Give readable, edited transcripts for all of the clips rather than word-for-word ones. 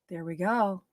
There we go.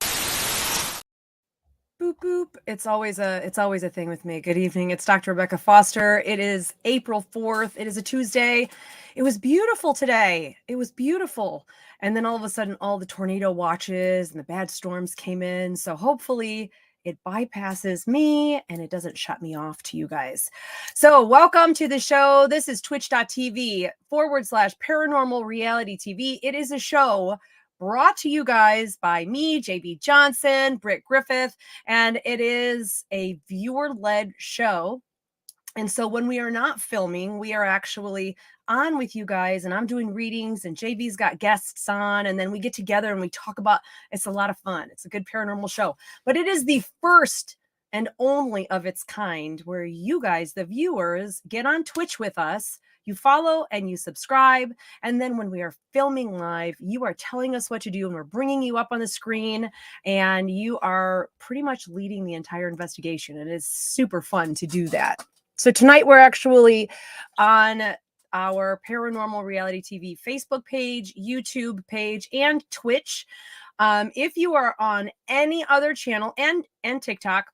Boop, boop. It's always a thing with me. Good evening. It's Dr. Rebecca Foster. It is April 4th. It is a Tuesday. It was beautiful today. It was beautiful. And then all of a sudden, all the tornado watches and the bad storms came in. So hopefully it bypasses me and it doesn't shut me off to you guys. So welcome to the show. This is twitch.tv/paranormal reality TV. It is a show brought to you guys by me, JB Johnson, Britt Griffith, and it is a viewer-led show. And so when we are not filming, we are actually on with you guys, and I'm doing readings, and JB's got guests on, and then we get together and we talk about, it's a lot of fun. It's a good paranormal show, but it is the first and only of its kind where you guys, the viewers, get on Twitch with us. You follow and you subscribe. And then when we are filming live, you are telling us what to do and we're bringing you up on the screen and you are pretty much leading the entire investigation. It is super fun to do that. So tonight we're actually on our Paranormal Reality TV Facebook page, YouTube page, and Twitch. If you are on any other channel and TikTok,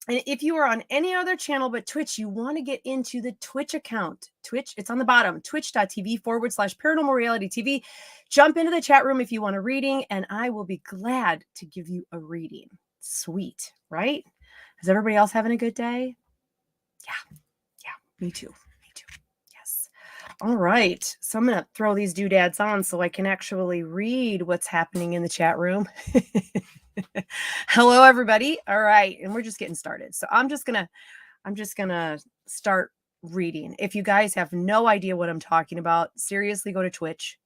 and if you are on any other channel but Twitch, you want to get into the Twitch account. Twitch, it's on the bottom, twitch.tv/paranormal reality TV. Jump into the chat room if you want a reading, and I will be glad to give you a reading. Sweet, right? Is everybody else having a good day? Yeah, me too. Yes. All right. So I'm going to throw these doodads on so I can actually read what's happening in the chat room. Hello, everybody. All right. And we're just getting started. So I'm just going to start reading. If you guys have no idea what I'm talking about, seriously, go to Twitch,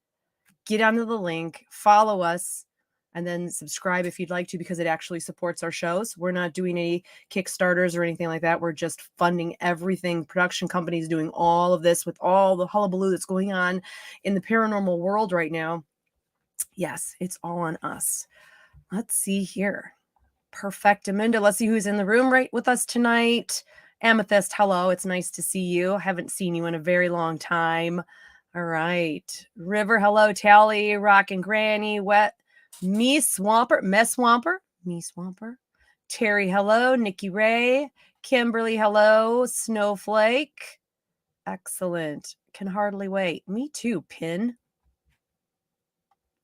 get onto the link, follow us, and then subscribe if you'd like to, because it actually supports our shows. We're not doing any Kickstarters or anything like that. We're just funding everything. Production companies doing all of this with all the hullabaloo that's going on in the paranormal world right now. Yes, it's all on us. Let's see here. Perfect. Amanda, let's see who's in the room right with us tonight. Amethyst, hello. It's nice to see you. Haven't seen you in a very long time. All right. River, hello. Tally, Rockin' Granny, Wet, Me Swamper, Mess Swamper, Me Swamper. Terry, hello. Nikki Ray, Kimberly, hello. Snowflake. Excellent. Can hardly wait. Me too, Pin.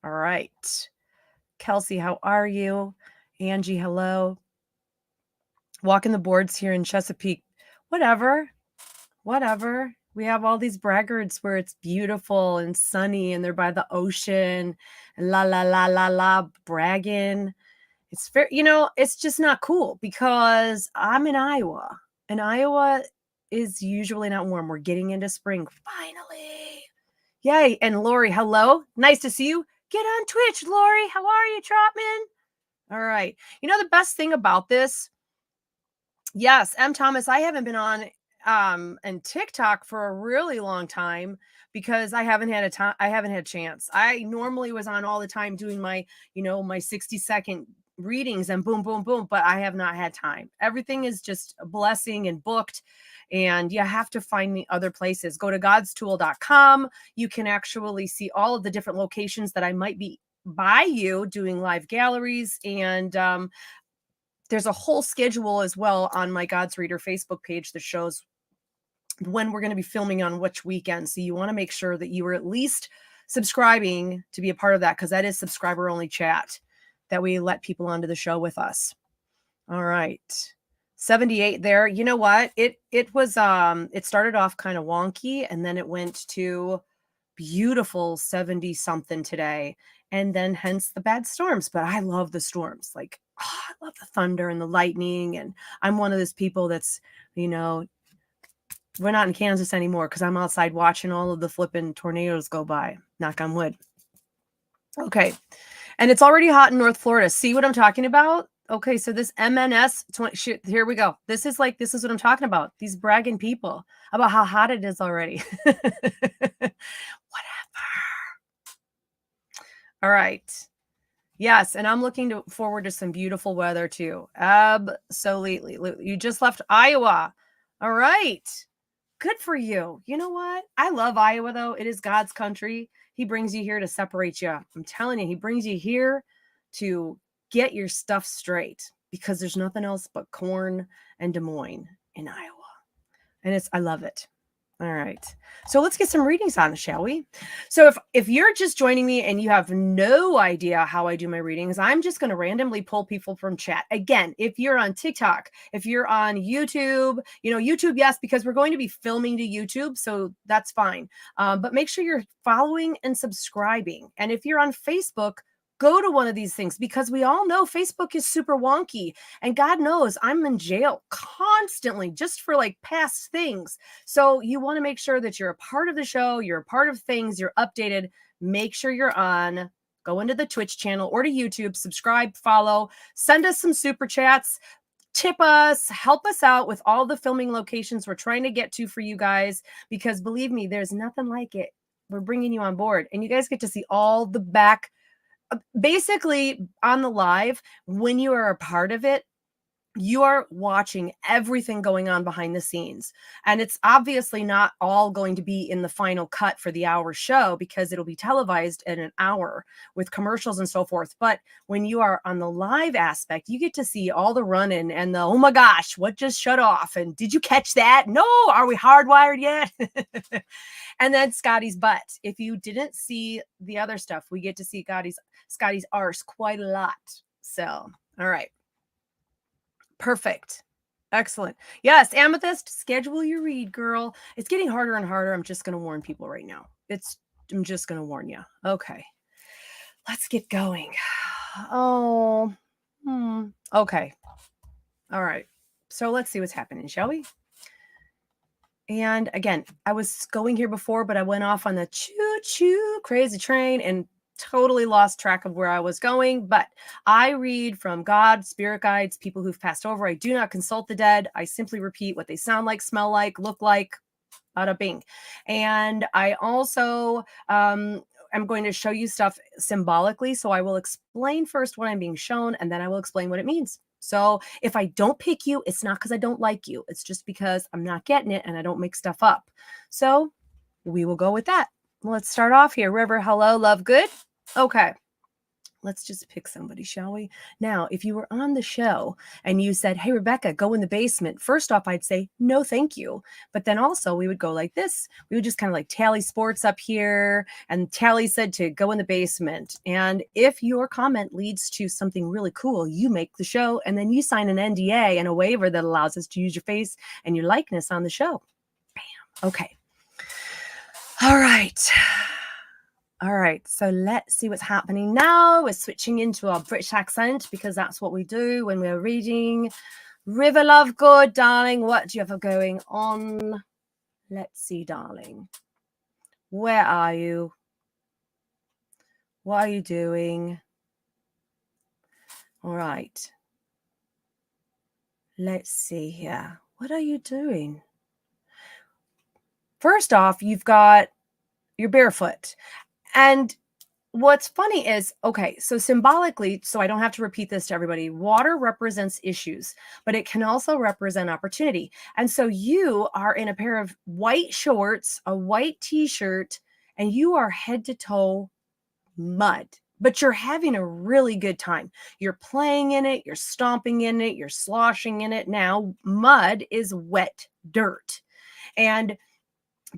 All right. Kelsey, how are you? Angie, hello. Walking the boards here in Chesapeake. Whatever. We have all these braggarts where it's beautiful and sunny and they're by the ocean and la, bragging. It's fair. It's just not cool because I'm in Iowa and Iowa is usually not warm. We're getting into spring. Finally. Yay. And Lori, hello. Nice to see you. Get on Twitch, Lori. How are you, Trotman? All right. The best thing about this, yes, M. Thomas, I haven't been on and TikTok for a really long time because I haven't had a chance. I normally was on all the time doing my 60-second readings and boom, boom, boom, but I have not had time. Everything is just a blessing and booked. And you have to find me other places. Go to godstool.com. You can actually see all of the different locations that I might be by you doing live galleries. And there's a whole schedule as well on my God's Reader Facebook page that shows when we're going to be filming on which weekend. So you want to make sure that you are at least subscribing to be a part of that, because that is subscriber only chat that we let people onto the show with us. All right. 78 there. You know what? It was it started off kind of wonky and then it went to beautiful 70 something today. And then hence the bad storms. But I love the storms. Like, I love the thunder and the lightning. And I'm one of those people that's, you know, we're not in Kansas anymore because I'm outside watching all of the flipping tornadoes go by. Knock on wood. Okay. And it's already hot in North Florida. See what I'm talking about? Okay, so this MNS 20, here we go. This is what I'm talking about. These bragging people about how hot it is already. Whatever. All right. Yes, and I'm looking forward to some beautiful weather too. Absolutely. You just left Iowa. All right. Good for you. You know what? I love Iowa though. It is God's country. He brings you here to separate you. I'm telling you, he brings you here to get your stuff straight because there's nothing else but corn and Des Moines in Iowa. And I love it. All right. So let's get some readings on, shall we? So if you're just joining me and you have no idea how I do my readings, I'm just going to randomly pull people from chat. Again, if you're on TikTok, if you're on YouTube, YouTube, yes, because we're going to be filming to YouTube. So that's fine. But make sure you're following and subscribing. And if you're on Facebook, go to one of these things because we all know Facebook is super wonky and God knows I'm in jail constantly just for like past things. So you want to make sure that you're a part of the show, you're a part of things, you're updated. Make sure you're on. Go into the Twitch channel or to YouTube, subscribe, follow, send us some super chats, tip us, help us out with all the filming locations we're trying to get to for you guys, because believe me, there's nothing like it. We're bringing you on board and you guys get to see all the back. Basically, on the live, when you are a part of it, you are watching everything going on behind the scenes. And it's obviously not all going to be in the final cut for the hour show because it'll be televised in an hour with commercials and so forth. But when you are on the live aspect, you get to see all the running and the, oh my gosh, what just shut off? And did you catch that? No, are we hardwired yet? And then Scotty's butt. If you didn't see the other stuff, we get to see Scotty's arse quite a lot. So, all right. Perfect. Excellent. Yes, Amethyst, schedule your read, girl. It's getting harder and harder. I'm just going to warn people right now. I'm just going to warn you. Okay. Let's get going. Oh, okay. All right. So let's see what's happening, shall we? And again, I was going here before, but I went off on the choo-choo crazy train and totally lost track of where I was going. But I read from God, spirit guides, people who've passed over. I do not consult the dead. I simply repeat what they sound like, smell like, look like, bada bing. And I also am going to show you stuff symbolically. So I will explain first what I'm being shown, and then I will explain what it means. So if I don't pick you, it's not because I don't like you. It's just because I'm not getting it and I don't make stuff up. So we will go with that. Let's start off here. River, hello, love, good. Okay. Let's just pick somebody, shall we? Now, if you were on the show and you said, hey, Rebecca, go in the basement. First off, I'd say, no, thank you. But then also we would go like this. We would just kind of like Tally Sports up here. And Tally said to go in the basement. And if your comment leads to something really cool, you make the show and then you sign an NDA and a waiver that allows us to use your face and your likeness on the show. Bam. Okay. All right. All right, so let's see what's happening now. We're switching into our British accent because that's what we do when we're reading. River Love Good, darling, what do you have going on? Let's see, darling. Where are you? What are you doing? All right. Let's see here. What are you doing? First off, you're barefoot. And what's funny is, okay, so symbolically, so I don't have to repeat this to everybody, water represents issues, but it can also represent opportunity. And so you are in a pair of white shorts, a white t-shirt, and you are head to toe mud, but you're having a really good time. You're playing in it, you're stomping in it, you're sloshing in it. Now, mud is wet dirt. And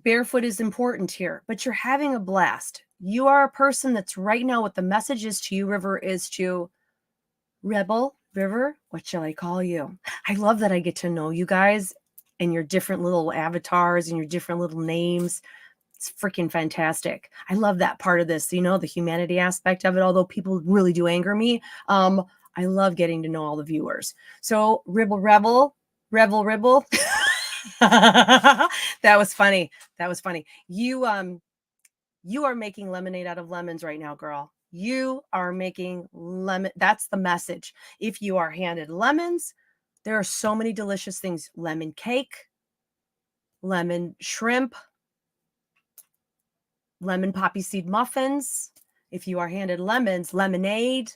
barefoot is important here, but you're having a blast. You are a person that's right now, what the message is to you, River, is to rebel, River, what shall I call you? I love that I get to know you guys and your different little avatars and your different little names. It's freaking fantastic. I love that part of this, the humanity aspect of it, although people really do anger me. I love getting to know all the viewers. So Ribble Rebel, Revel Ribble. That was funny. That was funny. You are making lemonade out of lemons right now, girl. You are making lemon. That's the message. If you are handed lemons, there are so many delicious things. Lemon cake, lemon shrimp, lemon poppy seed muffins. If you are handed lemons, lemonade.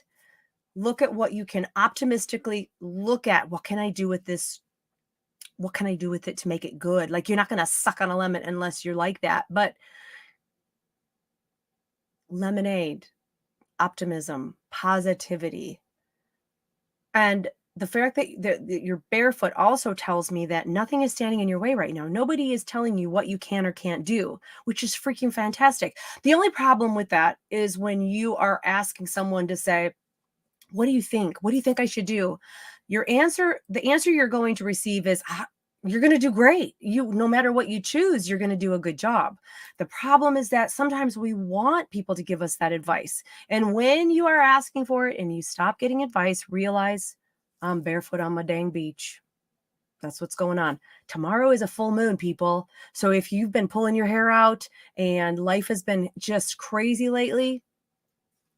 Look at what you can optimistically look at. What can I do with this? What can I do with it to make it good? Like, you're not going to suck on a lemon unless you're like that. But lemonade, optimism, positivity. And the fact that you're barefoot also tells me that nothing is standing in your way right now. Nobody is telling you what you can or can't do, which is freaking fantastic. The only problem with that is when you are asking someone to say, what do you think? What do you think I should do? The answer you're going to receive is, you're going to do great. No matter what you choose, you're going to do a good job. The problem is that sometimes we want people to give us that advice. And when you are asking for it and you stop getting advice, realize I'm barefoot on my dang beach. That's what's going on. Tomorrow is a full moon, people. So if you've been pulling your hair out and life has been just crazy lately,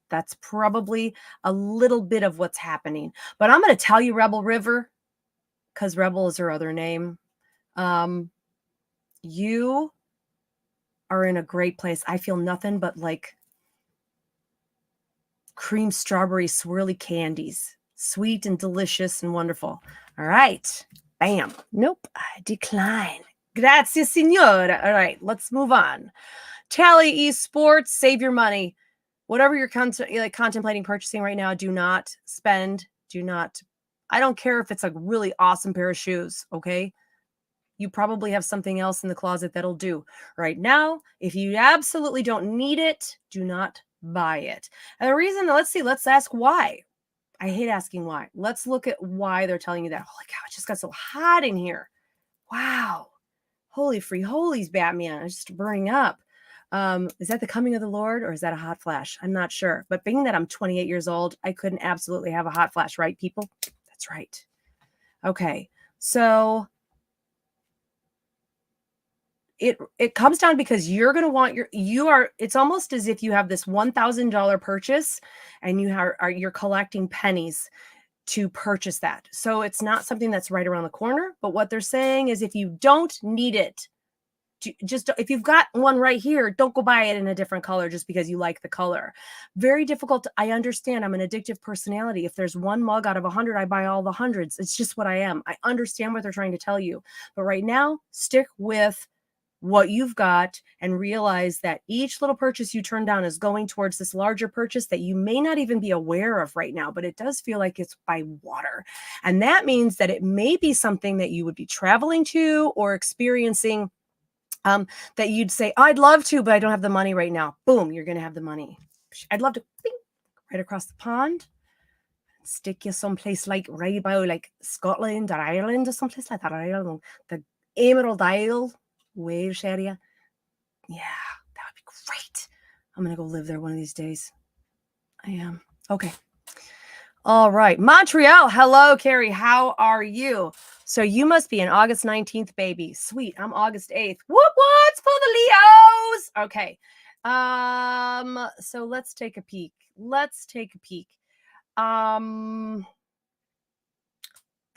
that's probably a little bit of what's happening. But I'm going to tell you, Rebel River, because Rebel is her other name. You are in a great place. I feel nothing but like cream strawberry swirly candies, sweet and delicious and wonderful. All right. Bam. Nope. I decline. Grazie, signora. All right. Let's move on. Tally Esports, save your money. Whatever you're contemplating purchasing right now, do not spend. I don't care if it's a really awesome pair of shoes, okay? You probably have something else in the closet that'll do. Right now, if you absolutely don't need it, do not buy it. And the reason, let's ask why. I hate asking why. Let's look at why they're telling you that. Holy cow, it just got so hot in here. Wow. Holy free holies, Batman. It's just burning up. Is that the coming of the Lord or is that a hot flash? I'm not sure. But being that I'm 28 years old, I couldn't absolutely have a hot flash, right, people? That's right. Okay. So it comes down because you're going to want it's almost as if you have this $1,000 purchase and you're collecting pennies to purchase that. So it's not something that's right around the corner, but what they're saying is if you don't need it, if you've got one right here, don't go buy it in a different color just because you like the color. Very difficult. I understand. I'm an addictive personality. If there's one mug out of 100, I buy all the hundreds. It's just what I am. I understand what they're trying to tell you. But right now, stick with what you've got and realize that each little purchase you turn down is going towards this larger purchase that you may not even be aware of right now, but it does feel like it's by water. And that means that it may be something that you would be traveling to or experiencing, that you'd say, oh, I'd love to, but I don't have the money right now. Boom, you're going to have the money. I'd love to, bing, right across the pond, stick you someplace like right by like Scotland or Ireland or someplace like that. I don't know, the Emerald Isle, Wales area. Yeah, that would be great. I'm going to go live there one of these days. I am. Okay. All right. Montreal. Hello, Carrie. How are you? So you must be an August 19th baby. Sweet. I'm August 8th. What's for the Leos? Okay. So let's take a peek. The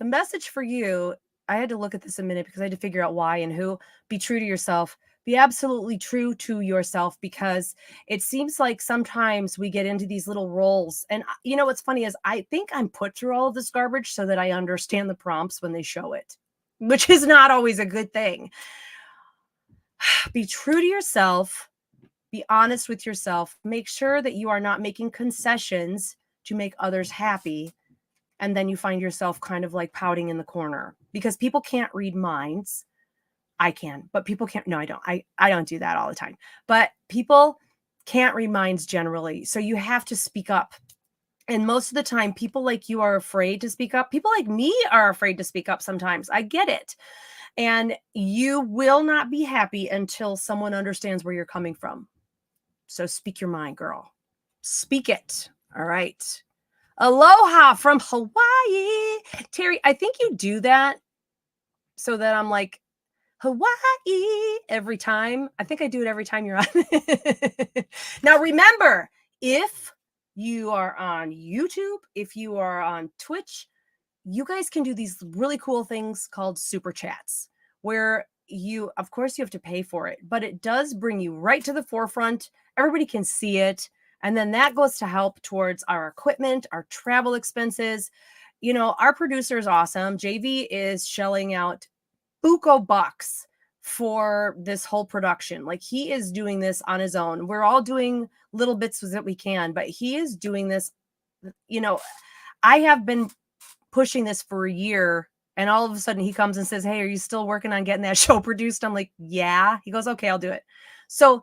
message for you, I had to look at this a minute because I had to figure out why and who. Be true to yourself. Be absolutely true to yourself, because it seems like sometimes we get into these little roles. And you know what's funny is I think I'm put through all of this garbage so that I understand the prompts when they show it, which is not always a good thing. Be true to yourself. Be honest with yourself. Make sure that you are not making concessions to make others happy. And then you find yourself kind of like pouting in the corner because people can't read minds. I can, but people can't. No, I don't. I don't do that all the time, but people can't read minds generally. So you have to speak up And most of the time, people like you are afraid to speak up. People like me are afraid to speak up sometimes. I get it. And you will not be happy until someone understands where you're coming from. So speak your mind, girl. Speak it. All right. Aloha from Hawaii. Terry, I think you do that so that I'm like, Hawaii every time. I think I do it every time you're on. Now, remember, if you are on YouTube, if you are on Twitch, you guys can do these really cool things called super chats where you, of course, you have to pay for it, but it does bring you right to the forefront. Everybody can see it. And then that goes to help towards our equipment, our travel expenses. You know, our producer is awesome. JV is shelling out buco bucks for this whole production. Like he is doing this on his own. We're all doing little bits that we can, but he is doing this. You know, I have been pushing this for a year, and all of a sudden he comes and says, "Hey, are you still working on getting that show produced?" I'm like, "Yeah." He goes, "Okay, I'll do it." So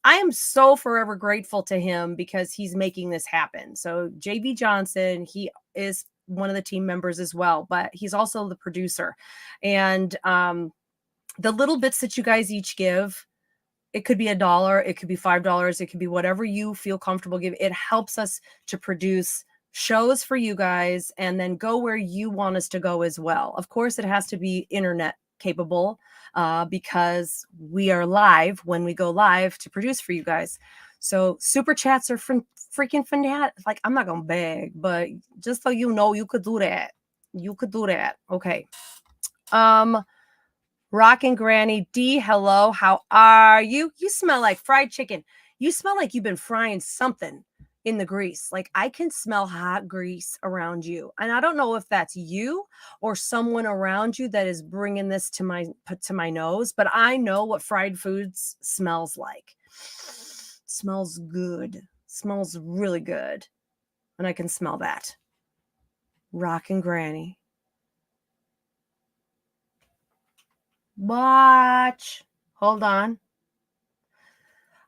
I am so forever grateful to him because he's making this happen. So JV Johnson, he is one of the team members as well, but he's also the producer. And the little bits that you guys each give, it could be $1, it could be $5, it could be whatever you feel comfortable giving. It helps us to produce shows for you guys and then go where you want us to go as well. Of course, it has to be internet capable because we are live when we go live to produce for you guys. So super chats are freaking fanatic. Like, I'm not gonna beg, but just so you know, you could do that. You could do that. Okay. Rockin' Granny D, hello. How are you? You smell like fried chicken. You smell like you've been frying something in the grease. Like I can smell hot grease around you. And I don't know if that's you or someone around you that is bringing this to my nose, but I know what fried foods smells like. Smells good. Smells really good. And I can smell that. Rockin' Granny. Watch. Hold on.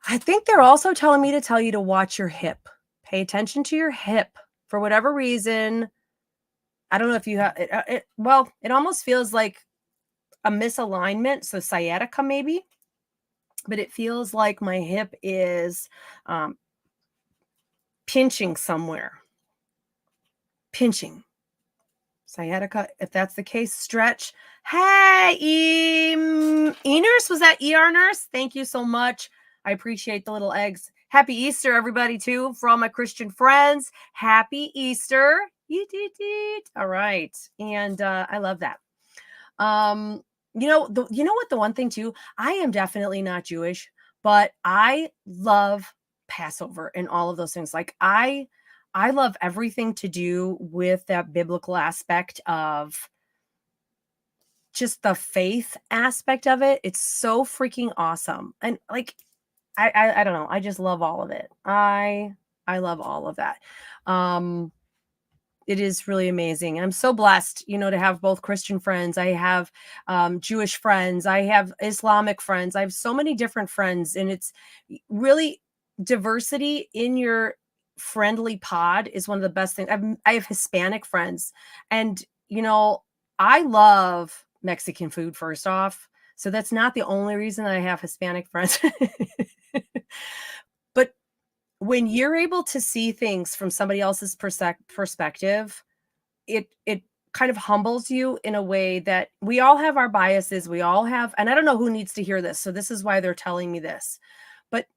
I think they're also telling me to tell you to watch your hip. Pay attention to your hip for whatever reason. I don't know if you have it. Well, it almost feels like a misalignment. So sciatica maybe, but it feels like my hip is pinching somewhere. Pinching. Sciatica. If that's the case, stretch. Hey, E-nurse, was that ER nurse? Thank you so much. I appreciate the little eggs. Happy Easter, everybody, too, for all my Christian friends. Happy Easter. All right. And I love that. You know what? The one thing, too, I am definitely not Jewish, but I love Passover and all of those things. Like, I love everything to do with that biblical aspect of just the faith aspect of it. It's so freaking awesome. And like, I don't know. I just love all of it. I love all of that. It is really amazing. And I'm so blessed, to have both Christian friends. I have Jewish friends. I have Islamic friends. I have so many different friends. And it's really diversity in your friendly pod is one of the best things. I have Hispanic friends. And, I love Mexican food, first off. So that's not the only reason I have Hispanic friends. But when you're able to see things from somebody else's perspective, it kind of humbles you in a way that we all have our biases. We all have, and I don't know who needs to hear this. So this is why they're telling me this. But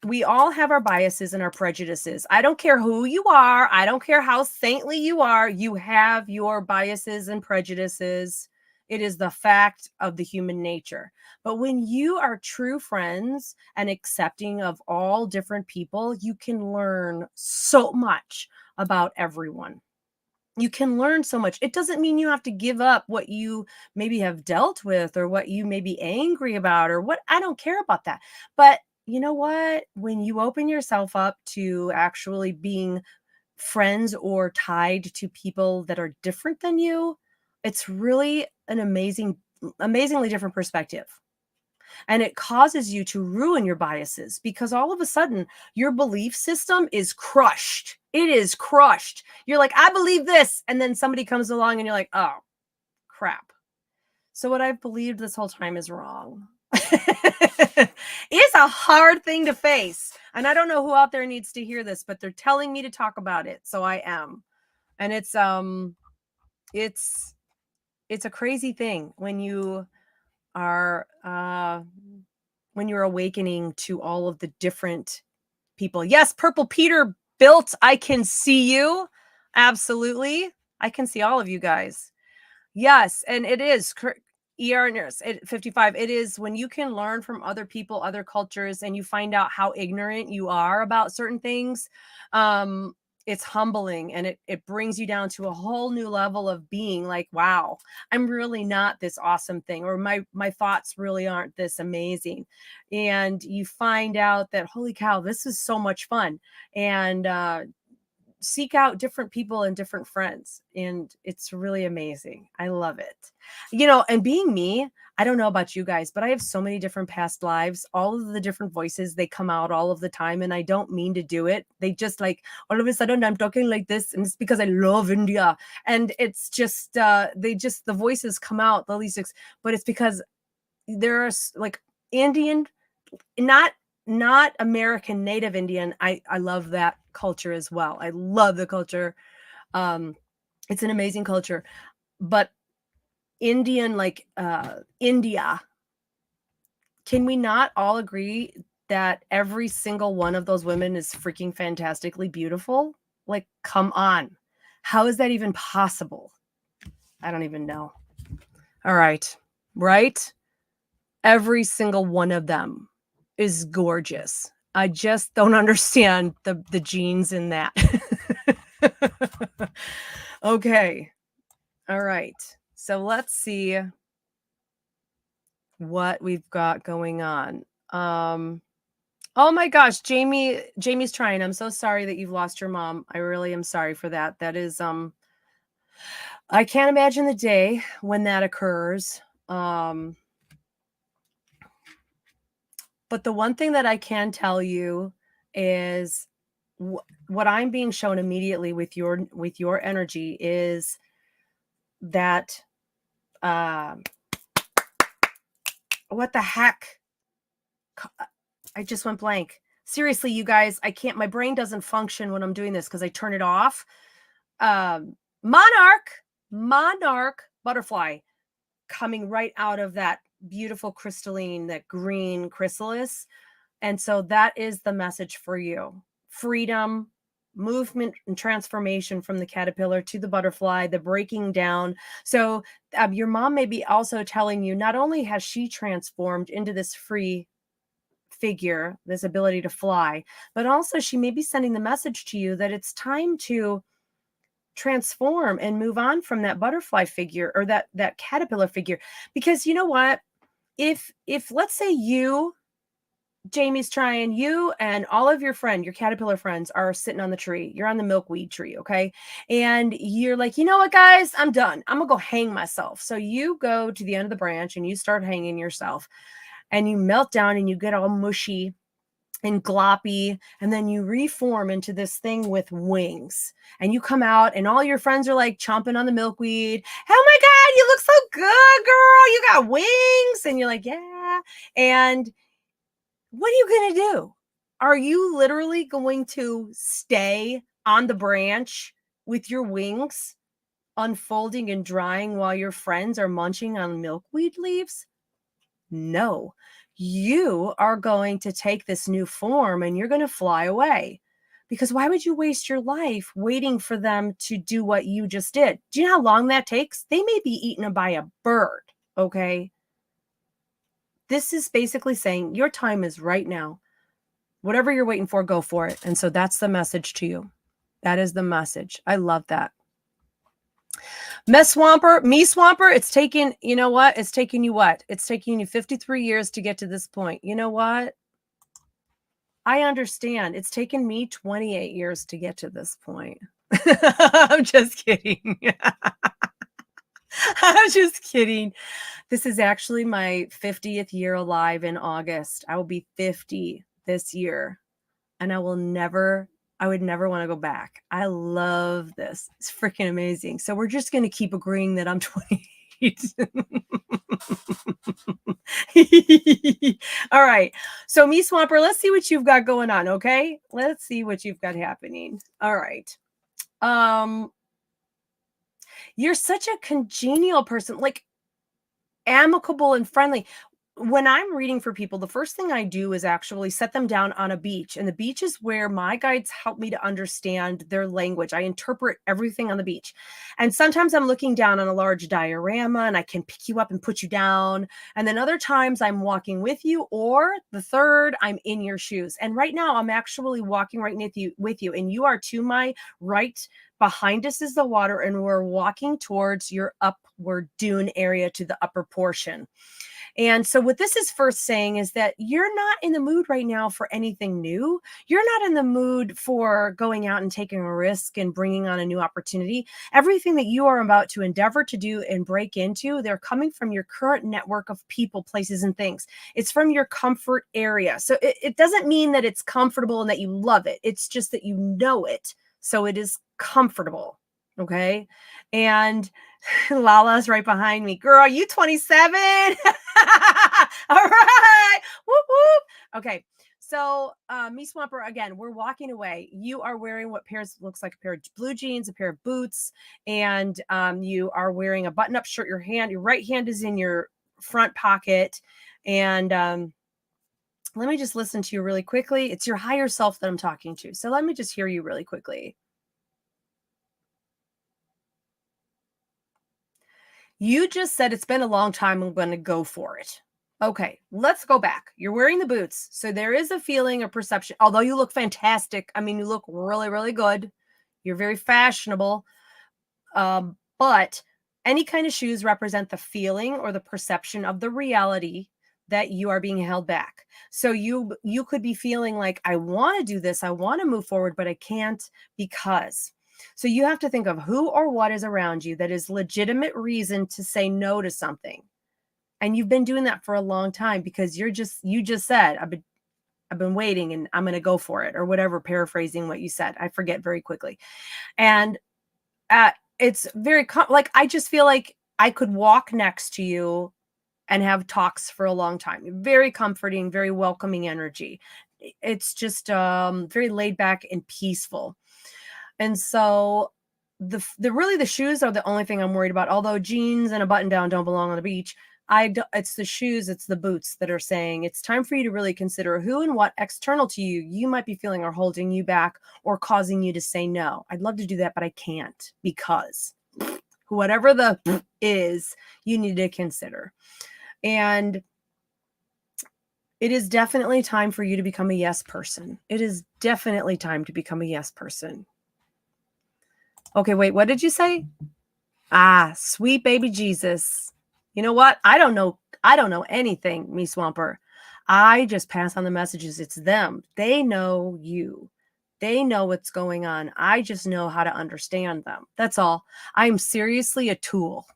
we all have our biases and our prejudices. I don't care who you are. I don't care how saintly you are. You have your biases and prejudices. It is the fact of the human nature. But when you are true friends and accepting of all different people, you can learn so much about everyone. You can learn so much. It doesn't mean you have to give up what you maybe have dealt with or what you may be angry about or what. I don't care about that. But you know what? When you open yourself up to actually being friends or tied to people that are different than you, it's really an amazingly different perspective. And it causes you to ruin your biases because all of a sudden your belief system is crushed. It is crushed. You're like, I believe this. And then somebody comes along and you're like, oh, crap. So what I've believed this whole time is wrong. It's a hard thing to face. And I don't know who out there needs to hear this, but they're telling me to talk about it. So I am. And it's a crazy thing when you are when you're awakening to all of the different people. Yes, Purple Peter built, I can see you. Absolutely. I can see all of you guys. Yes, and it is ER nurse at 55. It is when you can learn from other people, other cultures, and you find out how ignorant you are about certain things. It's humbling, and it brings you down to a whole new level of being like, wow, I'm really not this awesome thing, or my thoughts really aren't this amazing. And you find out that, holy cow, this is so much fun. And seek out different people and different friends, and it's really amazing. I love it. And being me, I don't know about you guys, but I have so many different past lives. All of the different voices, they come out all of the time, and I don't mean to do it. They just like, all of a sudden I'm talking like this, and it's because I love India, and it's just the voices come out, the least, but it's because there's like Indian, not American Native Indian. I love that culture as well. I love the culture. It's an amazing culture. But Indian, like India, can we not all agree that every single one of those women is freaking fantastically beautiful? Like, come on. How is that even possible? I don't even know. All right. Right? Every single one of them is gorgeous. I just don't understand the genes in that. Okay. All right. So let's see what we've got going on. Oh my gosh, Jamie's trying. I'm so sorry that you've lost your mom. I really am sorry for that. That is I can't imagine the day when that occurs. But the one thing that I can tell you is what I'm being shown immediately with your energy is that what the heck? I just went blank. Seriously, you guys, I can't, my brain doesn't function when I'm doing this because I turn it off. Monarch butterfly coming right out of that beautiful crystalline, that green chrysalis. And so that is the message for you. Freedom, movement, and transformation from the caterpillar to the butterfly, the breaking down. So your mom may be also telling you, not only has she transformed into this free figure, this ability to fly, but also she may be sending the message to you that it's time to transform and move on from that butterfly figure or that caterpillar figure. Because you know what? If let's say you, Jamie's trying, you and all of your caterpillar friends are sitting on the tree. You're on the milkweed tree, okay? And you're like, you know what, guys? I'm done. I'm going to go hang myself. So you go to the end of the branch and you start hanging yourself. And you melt down and you get all mushy and gloppy, and then you reform into this thing with wings, and you come out and all your friends are like chomping on the milkweed. Oh my God, you look so good, girl. You got wings. And you're like, yeah. And what are you going to do? Are you literally going to stay on the branch with your wings unfolding and drying while your friends are munching on milkweed leaves? No, you are going to take this new form and you're going to fly away. Because why would you waste your life waiting for them to do what you just did? Do you know how long that takes? They may be eaten by a bird, okay? This is basically saying your time is right now. Whatever you're waiting for, go for it. And so that's the message to you. That is the message. I love that. Me Swamper, it's taken, you know what? It's taken you what? It's taking you 53 years to get to this point. You know what? I understand. It's taken me 28 years to get to this point. I'm just kidding. I'm just kidding. This is actually my 50th year alive in August. I will be 50 this year, and I would never want to go back. I love this. It's freaking amazing. So we're just going to keep agreeing that I'm 28. All right. So me Swamper, let's see what you've got going on, okay? Let's see what you've got happening. All right. You're such a congenial person, like amicable and friendly. When I'm reading for people, the first thing I do is actually set them down on a beach. And the beach is where my guides help me to understand their language. I interpret everything on the beach. And sometimes I'm looking down on a large diorama and I can pick you up and put you down. And then other times I'm walking with you, or the third, I'm in your shoes. And right now I'm actually walking right with you, and you are to my right. Behind us is the water, and we're walking towards your upward dune area to the upper portion. And so what this is first saying is that you're not in the mood right now for anything new. You're not in the mood for going out and taking a risk and bringing on a new opportunity. Everything that you are about to endeavor to do and break into, they're coming from your current network of people, places, and things. It's from your comfort area. So it doesn't mean that it's comfortable and that you love it. It's just that you know it. So it is comfortable. Okay. And Lala's right behind me. Girl, you 27? All right. Whoop, whoop. Okay. So, me Swamper, again, we're walking away. You are wearing what looks like a pair of blue jeans, a pair of boots, and you are wearing a button-up shirt. Your right hand is in your front pocket. And let me just listen to you really quickly. It's your higher self that I'm talking to. So let me just hear you really quickly. You just said it's been a long time. I'm going to go for it. Okay, let's go back. You're wearing the boots. So there is a feeling or perception, although you look fantastic. I mean, you look really, really good. You're very fashionable. But any kind of shoes represent the feeling or the perception of the reality that you are being held back. So you could be feeling like, I want to do this. I want to move forward, but I can't because. So you have to think of who or what is around you that is legitimate reason to say no to something. And you've been doing that for a long time because you just said, I've been waiting and I'm going to go for it, or whatever, paraphrasing what you said. I forget very quickly. And it's very like, I just feel like I could walk next to you and have talks for a long time. Very comforting, very welcoming energy. It's just very laid back and peaceful. And so the shoes are the only thing I'm worried about. Although jeans and a button down don't belong on the beach. It's the shoes, it's the boots that are saying it's time for you to really consider who and what external to you might be feeling are holding you back or causing you to say no. I'd love to do that, but I can't because whatever the is, you need to consider. And it is definitely time for you to become a yes person. It is definitely time to become a yes person. Okay, wait, what did you say? Sweet baby Jesus. You know what? I don't know anything, me Swamper. I just pass on the messages. It's them. They know you. They know what's going on. I just know how to understand them. That's all. I'm seriously a tool.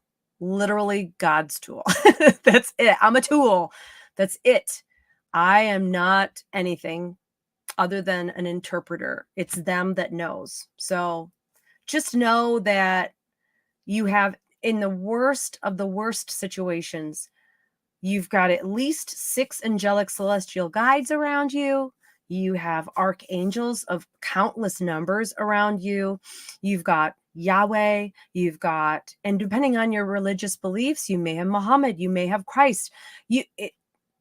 Literally God's tool. That's it. I'm a tool. That's it. I am not anything other than an interpreter. It's them that knows. So just know that you have, in the worst of the worst situations, you've got at least 6 angelic celestial guides around you. You have archangels of countless numbers around you. You've got Yahweh, and depending on your religious beliefs, you may have Muhammad, you may have Christ.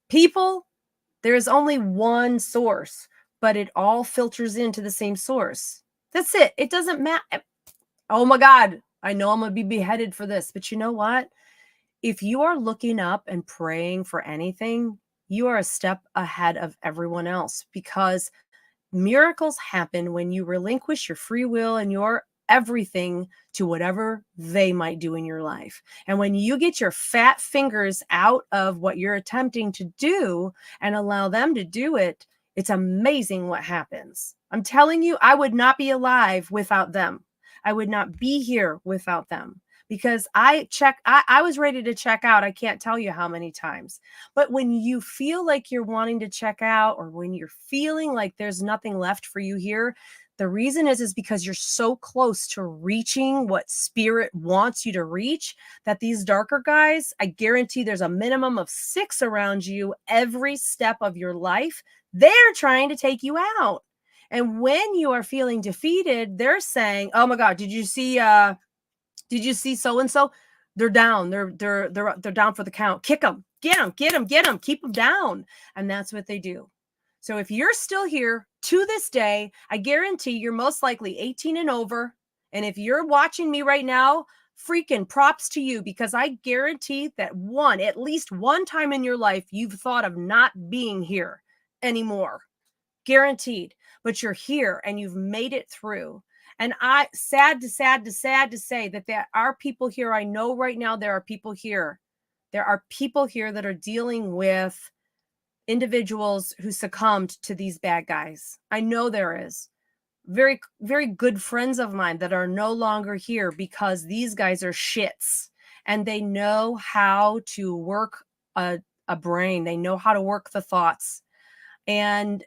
People, there is only one source, but it all filters into the same source. That's it. It doesn't matter. Oh my God. I know I'm going to be beheaded for this, but you know what? If you are looking up and praying for anything, you are a step ahead of everyone else, because miracles happen when you relinquish your free will and your everything to whatever they might do in your life. And when you get your fat fingers out of what you're attempting to do and allow them to do it, it's amazing what happens. I'm telling you, I would not be alive without them. I would not be here without them. because I was ready to check out. I can't tell you how many times. But when you feel like you're wanting to check out, or when you're feeling like there's nothing left for you here, the reason is because you're so close to reaching what spirit wants you to reach, that these darker guys, I guarantee there's a minimum of 6 around you every step of your life. They're trying to take you out. And when you are feeling defeated, they're saying, "Oh my God, did you see so and so? They're down. They're down for the count. Kick them. Get them. Keep them down." And that's what they do. So if you're still here to this day, I guarantee you're most likely 18 and over. And if you're watching me right now, freaking props to you, because I guarantee that at least one time in your life, you've thought of not being here anymore. Guaranteed. But you're here and you've made it through. And sad to say that there are people here. I know right now there are people here. There are people here that are dealing with individuals who succumbed to these bad guys. I know there is. Very, very good friends of mine that are no longer here because these guys are shits and they know how to work a brain. They know how to work the thoughts. And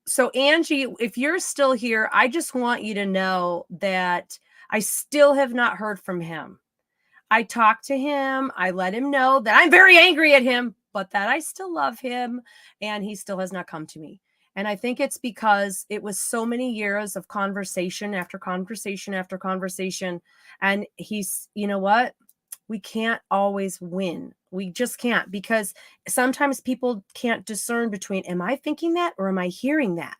so, Angie, if you're still here, I just want you to know that I still have not heard from him. I talked to him. I let him know that I'm very angry at him, but that I still love him, and he still has not come to me. And I think it's because it was so many years of conversation after conversation after conversation. And he's, you know what? We can't always win. We just can't, because sometimes people can't discern between, am I thinking that or am I hearing that?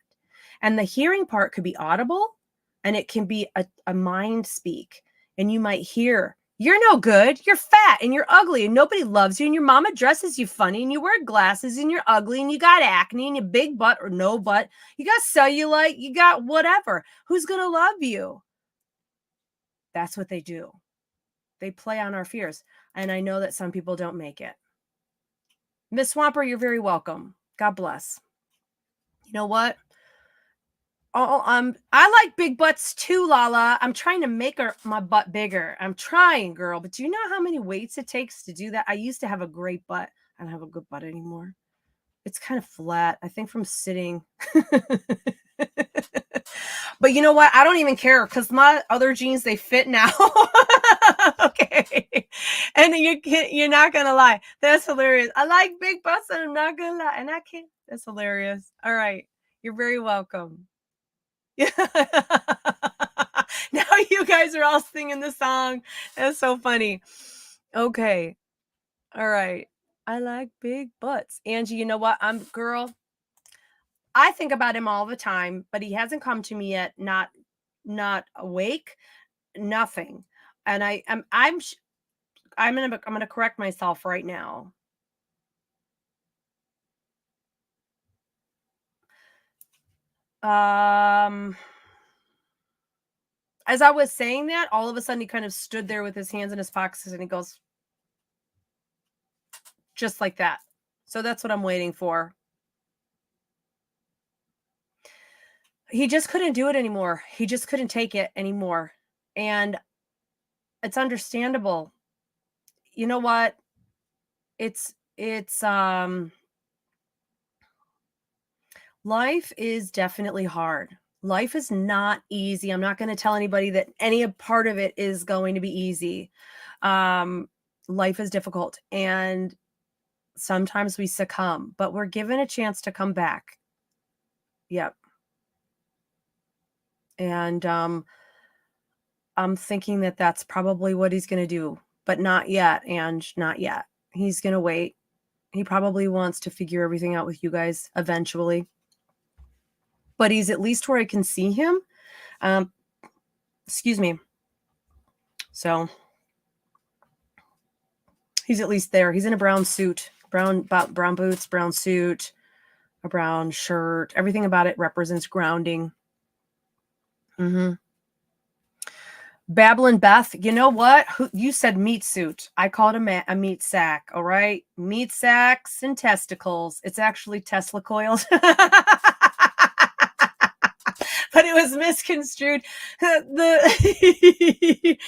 And the hearing part could be audible, and it can be a mind speak. And you might hear, "You're no good. You're fat and you're ugly and nobody loves you. And your mama dresses you funny and you wear glasses and you're ugly and you got acne and you big butt or no butt. You got cellulite. You got whatever. Who's going to love you?" That's what they do. They play on our fears. And I know that some people don't make it. Miss Swamper, you're very welcome. God bless. You know what? I like big butts too, Lala. I'm trying to make my butt bigger. I'm trying, girl. But do you know how many weights it takes to do that? I used to have a great butt. I don't have a good butt anymore. It's kind of flat, I think, from sitting. But you know what? I don't even care, because my other jeans, they fit now. Okay. And you're not gonna lie. That's hilarious. I like big butts, and I'm not gonna lie. And I can't. That's hilarious. All right. You're very welcome. Yeah. Now you guys are all singing the song. That's so funny. Okay. All right. I like big butts. Angie, you know what? Girl, I think about him all the time, but he hasn't come to me yet. Not awake, nothing. And I'm gonna correct myself right now. As I was saying that, all of a sudden he kind of stood there with his hands in his pockets and he goes just like that. So that's what I'm waiting for. He just couldn't do it anymore. He just couldn't take it anymore. And it's understandable. You know what? It's life is definitely hard. Life is not easy. I'm not going to tell anybody that any part of it is going to be easy. Life is difficult, and sometimes we succumb, but we're given a chance to come back. Yep. And I'm thinking that that's probably what he's going to do, but not yet, and not yet. He's going to wait. He probably wants to figure everything out with you guys eventually. But he's at least where I can see him. Excuse me. So he's at least there. He's in a brown suit, brown boots, brown suit, a brown shirt. Everything about it represents grounding. Babylon Beth, you know what? You said meat suit. I called him a meat sack. All right. Meat sacks and testicles. It's actually Tesla coils. But it was misconstrued. The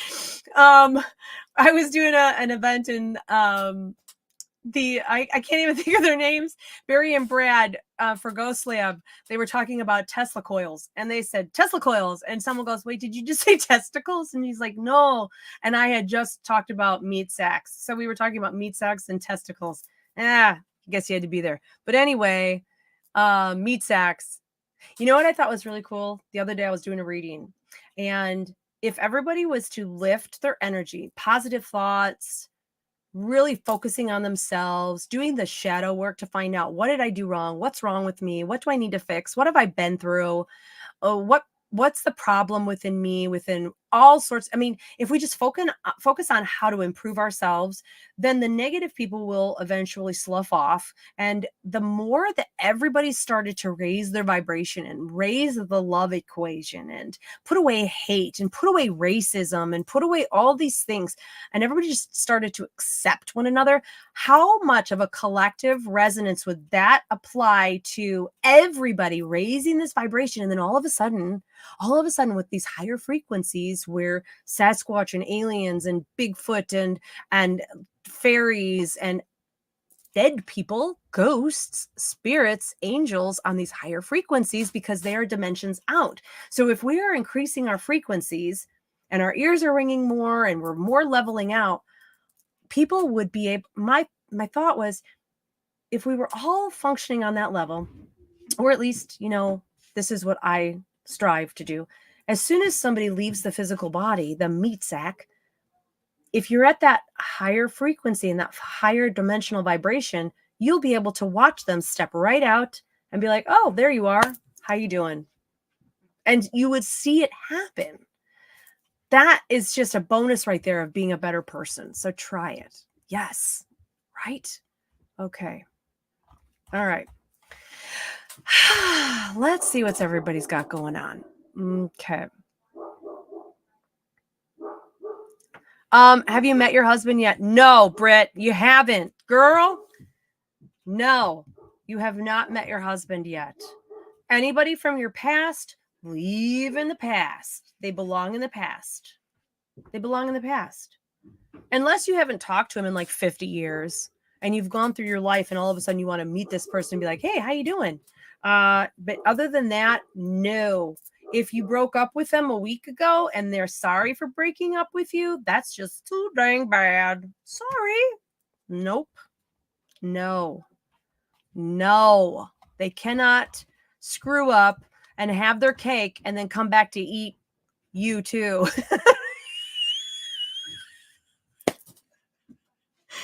I was doing an event in I can't even think of their names. Barry and Brad for Ghost Lab, they were talking about Tesla coils, and they said Tesla coils, and someone goes, "Wait, did you just say testicles?" And he's like, "No." And I had just talked about meat sacks, so we were talking about meat sacks and testicles. I guess you had to be there. But anyway, meat sacks. You know what I thought was really cool? The other day I was doing a reading, and if everybody was to lift their energy, positive thoughts, really focusing on themselves, doing the shadow work to find out, what did I do wrong? What's wrong with me? What do I need to fix? What have I been through? Oh, what's the problem within me, within all sorts. I mean, if we just focus on how to improve ourselves, then the negative people will eventually slough off. And the more that everybody started to raise their vibration and raise the love equation and put away hate and put away racism and put away all these things, and everybody just started to accept one another, how much of a collective resonance would that apply to everybody raising this vibration? And then all of a sudden with these higher frequencies where Sasquatch and aliens and Bigfoot and fairies and dead people, ghosts, spirits, angels on these higher frequencies, because they are dimensions out. So if we are increasing our frequencies and our ears are ringing more and we're more leveling out, people would be able, my thought was, if we were all functioning on that level, or at least, this is what I strive to do. As soon as somebody leaves the physical body, the meat sack, if you're at that higher frequency and that higher dimensional vibration, you'll be able to watch them step right out and be like, "Oh, there you are. How you doing?" And you would see it happen. That is just a bonus right there of being a better person. So try it. Yes. Right? Okay. All right. Let's see what's everybody's got going on. Okay. Have you met your husband yet? No, Britt, you haven't. Girl, no, you have not met your husband yet. Anybody from your past, leave in the past. They belong in the past. They belong in the past. Unless you haven't talked to him in like 50 years and you've gone through your life and all of a sudden you want to meet this person and be like, "Hey, how you doing?" But other than that, no. If you broke up with them a week ago and they're sorry for breaking up with you, that's just too dang bad. Sorry. Nope. No. They cannot screw up and have their cake and then come back to eat you too.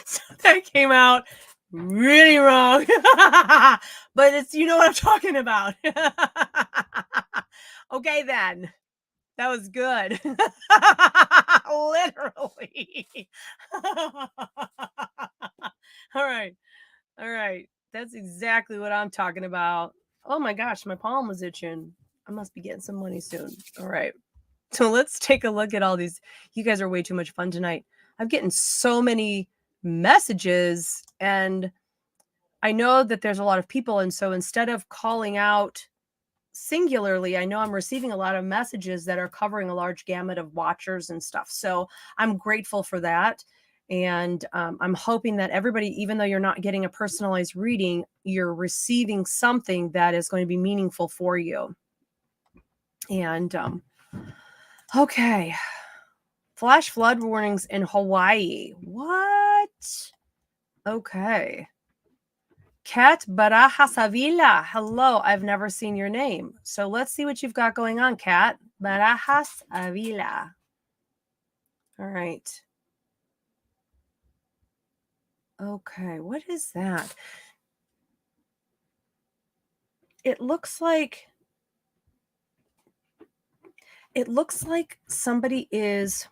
So that came out really wrong. But it's, you know what I'm talking about. Okay, then. That was good. Literally. All right. That's exactly what I'm talking about. Oh my gosh, my palm was itching. I must be getting some money soon. All right. So let's take a look at all these. You guys are way too much fun tonight. I'm getting so many messages, and I know that there's a lot of people. And so instead of calling out singularly, I know I'm receiving a lot of messages that are covering a large gamut of watchers and stuff. So I'm grateful for that. And I'm hoping that everybody, even though you're not getting a personalized reading, you're receiving something that is going to be meaningful for you. And okay. Flash flood warnings in Hawaii. What? Okay. Kat Barajas-Avila. Hello, I've never seen your name. So let's see what you've got going on, Kat Barajas-Avila. All right. Okay, what is that? It looks like somebody is,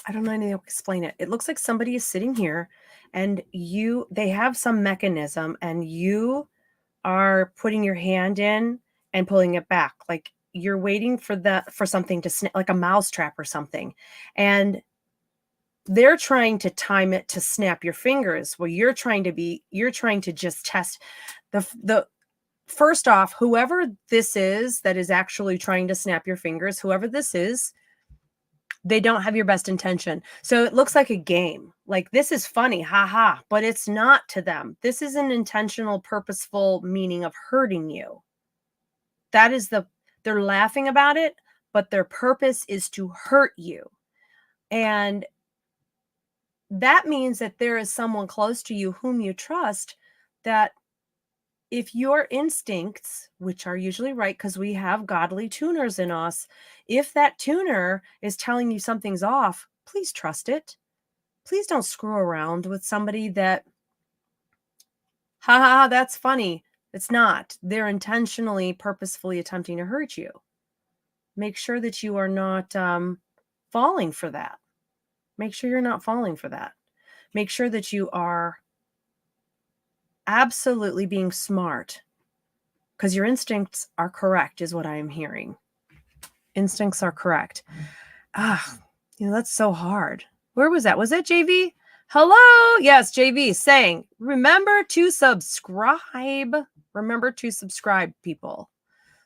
I don't know anything to explain it. It looks like somebody is sitting here and they have some mechanism and you are putting your hand in and pulling it back. Like you're waiting for something to snap, like a mouse trap or something. And they're trying to time it to snap your fingers. Well, you're trying to just test the first off, whoever this is that is actually trying to snap your fingers, whoever this is, they don't have your best intention. So it looks like a game. Like, this is funny, haha, but it's not to them. This is an intentional, purposeful meaning of hurting you. That is they're laughing about it, but their purpose is to hurt you. And that means that there is someone close to you whom you trust, that if your instincts, which are usually right because we have godly tuners in us, if that tuner is telling you something's off, please trust it. Please don't screw around with somebody that, ha ha, that's funny. It's not. They're intentionally, purposefully attempting to hurt you. Make sure that you are not falling for that. Make sure you're not falling for that. Make sure that you are absolutely being smart, because your instincts are correct, is what I am hearing. Instincts are correct. That's so hard. Where was that? Was that JV? Hello. Yes, JV saying, remember to subscribe. Remember to subscribe, people.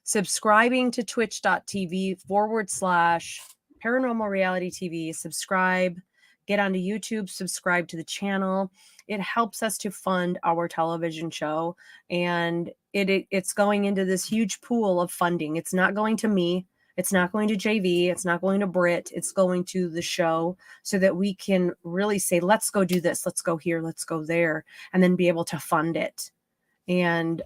Subscribing to twitch.tv/paranormal reality TV. Subscribe. Get onto YouTube. Subscribe to the channel. It helps us to fund our television show, and it's going into this huge pool of funding. It's not going to me. It's not going to JV. It's not going to Britt. It's going to the show, so that we can really say, let's go do this. Let's go here. Let's go there, and then be able to fund it. And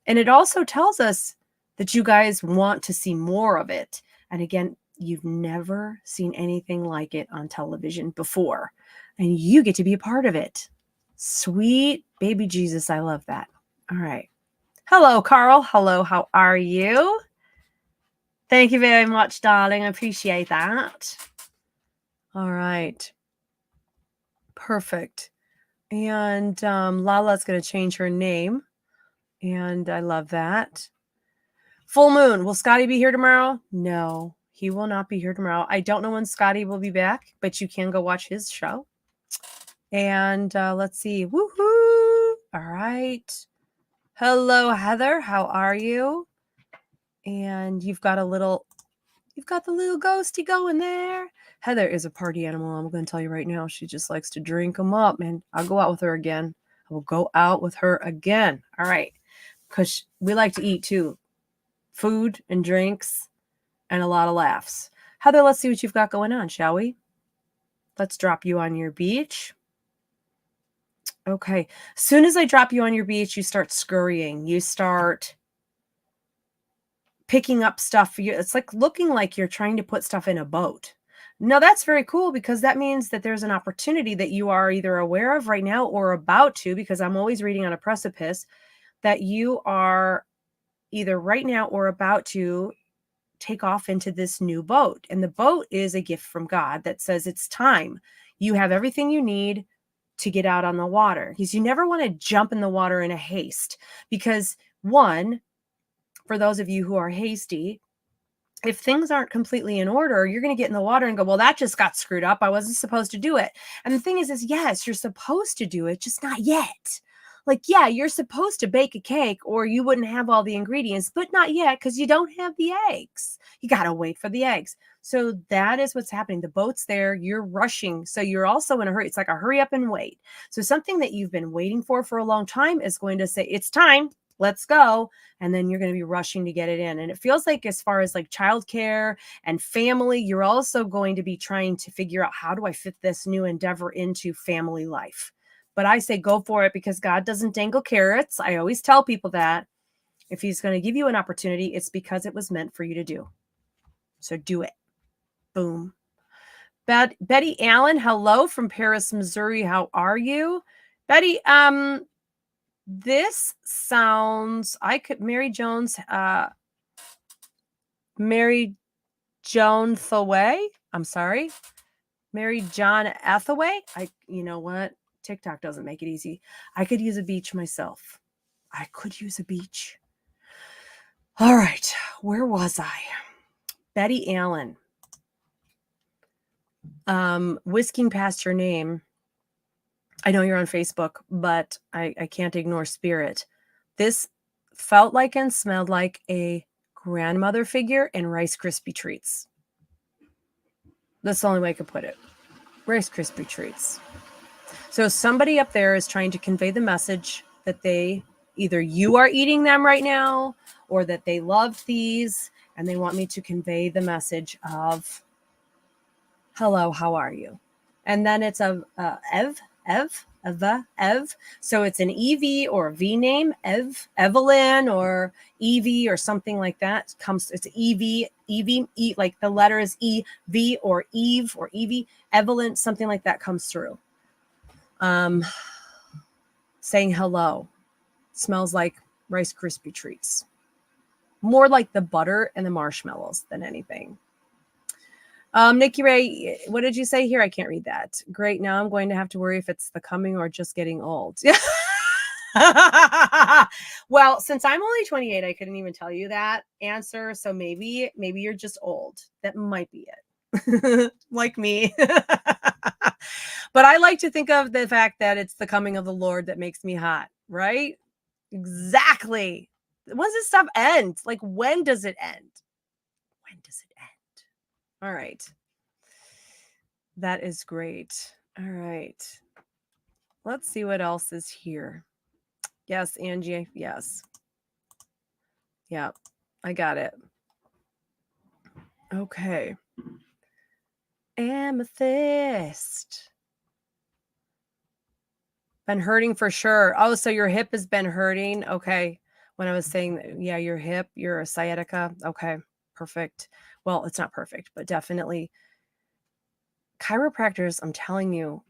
it also tells us that you guys want to see more of it. And again, you've never seen anything like it on television before, and you get to be a part of it. Sweet baby Jesus. I love that. All right. Hello, Carl. Hello. How are you? Thank you very much, darling. I appreciate that. All right. Perfect. And Lala's going to change her name, and I love that. Full moon. Will Scotty be here tomorrow? No, he will not be here tomorrow. I don't know when Scotty will be back, but you can go watch his show. And let's see. Woohoo! All right. Hello, Heather. How are you? And you've got the little ghosty going there. Heather is a party animal. I'm going to tell you right now. She just likes to drink them up, man. I'll go out with her again. I will go out with her again. All right. Because we like to eat too. Food and drinks and a lot of laughs. Heather, let's see what you've got going on, shall we? Let's drop you on your beach. Okay. As soon as I drop you on your beach, you start scurrying. You start picking up stuff. It's like looking like you're trying to put stuff in a boat. Now, that's very cool, because that means that there's an opportunity that you are either aware of right now or about to, because I'm always reading on a precipice, that you are either right now or about to take off into this new boat. And the boat is a gift from God that says it's time. You have everything you need to get out on the water, because you never want to jump in the water in a haste. Because one, for those of you who are hasty, if things aren't completely in order, you're going to get in the water and go, well, that just got screwed up. I wasn't supposed to do it. And the thing is yes, you're supposed to do it, just not yet. Like, yeah, you're supposed to bake a cake or you wouldn't have all the ingredients, but not yet, because you don't have the eggs. You got to wait for the eggs. So that is what's happening. The boat's there. You're rushing. So you're also in a hurry. It's like a hurry up and wait. So something that you've been waiting for a long time is going to say, it's time. Let's go. And then you're going to be rushing to get it in. And it feels like, as far as like childcare and family, you're also going to be trying to figure out, how do I fit this new endeavor into family life? But I say go for it, because God doesn't dangle carrots. I always tell people that if he's going to give you an opportunity, it's because it was meant for you to do. So do it. Boom. Betty Allen, hello from Paris, Missouri. How are you? Betty, this sounds, Mary Joan Thaway. I'm sorry. Mary John Athaway. You know what? TikTok doesn't make it easy. I could use a beach myself. I could use a beach. All right. Where was I? Betty Allen. Whisking past your name. I know you're on Facebook, but I can't ignore spirit. This felt like and smelled like a grandmother figure and Rice Krispie treats. That's the only way I could put it. Rice Krispie treats. So somebody up there is trying to convey the message that they either you are eating them right now or that they love these and they want me to convey the message of hello, how are you? And then it's a Ev. So it's an EV or a V name, Evelyn or Evie or something like that. It's EV, like the letter is EV or Eve or Evie, Evelyn, something like that comes through. Saying hello. Smells like Rice Krispie treats. More like the butter and the marshmallows than anything. Nikki Ray, what did you say here? I can't read that. Great. Now I'm going to have to worry if it's the coming or just getting old. Well, since I'm only 28, I couldn't even tell you that answer. So maybe you're just old. That might be it. Like me. But I like to think of the fact that it's the coming of the Lord that makes me hot, right? Exactly. When does this stuff end? Like, when does it end? When does it end? All right. That is great. All right. Let's see what else is here. Yes, Angie. Yes. Yeah, I got it. Okay. Amethyst. Been hurting for sure. Oh, so your hip has been hurting. Okay. When I was saying, yeah, your hip, your sciatica. Okay. Perfect. Well, it's not perfect, but definitely chiropractors, I'm telling you,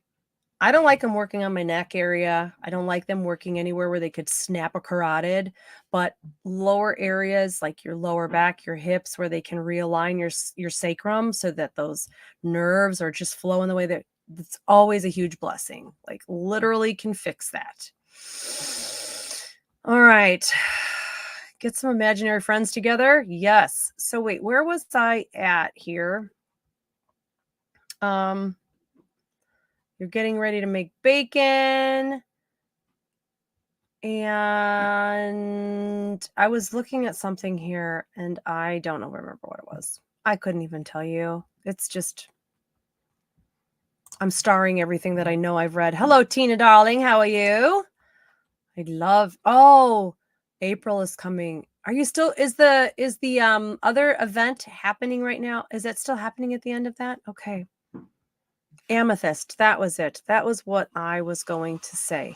I don't like them working on my neck area. I don't like them working anywhere where they could snap a carotid, but lower areas like your lower back, your hips, where they can realign your sacrum so that those nerves are just flowing the way that it's always a huge blessing. Like literally can fix that. All right. Get some imaginary friends together. Yes. So wait, where was I at here? You're getting ready to make bacon. And I was looking at something here and I don't remember what it was. I couldn't even tell you. It's just, I'm starring everything that I know I've read. Hello, Tina, darling. How are you? April is coming. Are you still, is the other event happening right now? Is it still happening at the end of that? Okay. Amethyst. That was it. That was what I was going to say.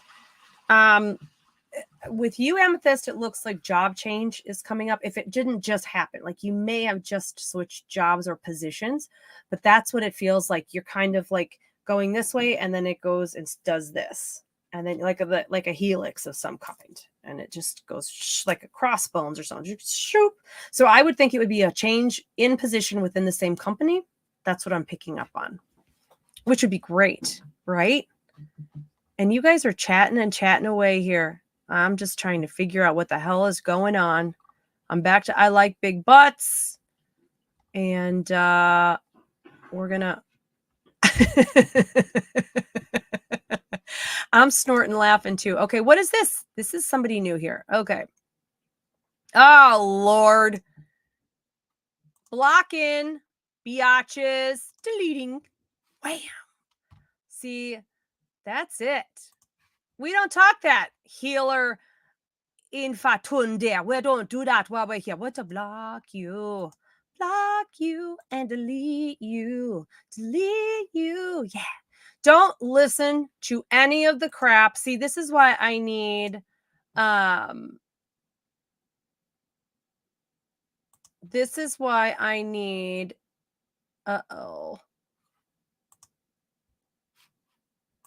With you, Amethyst, it looks like job change is coming up. If it didn't just happen, like you may have just switched jobs or positions, but that's what it feels like. You're kind of like going this way and then it goes and does this. And then like a helix of some kind. And it just goes like a crossbones or something. Shoop. So I would think it would be a change in position within the same company. That's what I'm picking up on, which would be great, right? And you guys are chatting away here. I'm just trying to figure out what the hell is going on. I'm back to I like big butts. And we're going to... I'm snorting laughing too. Okay, what is this? This is somebody new here. Okay. Oh, Lord. Blocking. Biatches. Deleting. Wham. See, that's it. We don't talk that. Healer Infatunde. We don't do that while we're here. We're to block you and delete you. Yeah. Don't listen to any of the crap. See, this is why I need this is why I need